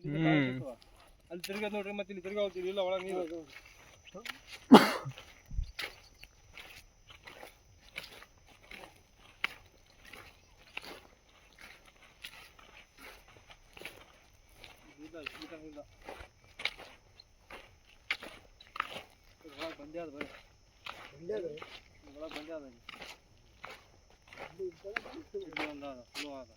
ಅಲ್ಲಿ ತಿರ್ಗದ್ ನೋಡ್ರಿ ಮತ್ತೆ ಇಲ್ಲಿ ತಿರ್ಗಾ ಹೋಗ್ತೀವಿ ಇಲ್ಲ ಒಳಗೆ ನೀರು ಇಲ್ಲ ಒಳಗೆ ಬಂದೇ ಅದ ಬರೀ ಒಳಗೆ ಬಂದೇ ಅದ ಸ್ಲೋ ಆದ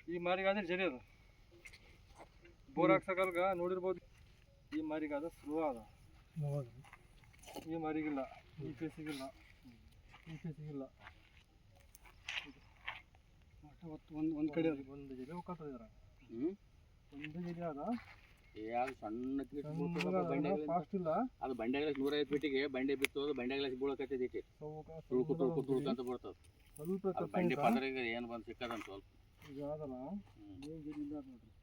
ಈ ಮಾರಿಗಾದ್ರೆ ಜರಿ ಅದು ಬೋರ್ ಹಾಕ್ಸಕಲ್ಗ ನೋಡಿರ್ಬೋದು ಈ ಮಾರಿಗಾದ ಸ್ಲೋ ಅದ ಈ ಮಾರಿಗಿಲ್ಲ ಈ ಫೇಸಿಗಿಲ್ಲ ಈ ಫೇಸಿಗಿಲ್ಲ ಒಂದು ಕಡೆ ಒಂದು ಜರಿ ಹೋಗ್ತದೆ ಇದ್ರ ಒಂದು ಜರಿ ಅದ ಸಣ್ಣ ಫಾಸ್ಟ್ ಇಲ್ಲ ಅದು ಬಂಡೆಗಳ 150 ಫೀಟಿಗೆ ಬಂಡೆ ಬಿತ್ತು ಅದು ಬಂಡೆಗಳ ಬೀಳಕತ್ತೈತಿ ತುಳ್ಕಂತ ಬರ್ತದೆ ಸ್ವಲ್ಪ ಬಂಡೆ ಪದರಿಗೆ ಏನು ಬಂದು ಸಿಕ್ಕದಂತ ಸ್ವಲ್ಪ ಇದು ಅದಲ್ಲ ಏನು ಜರಿ ಇಲ್ಲ ನೋಡ್ರಿ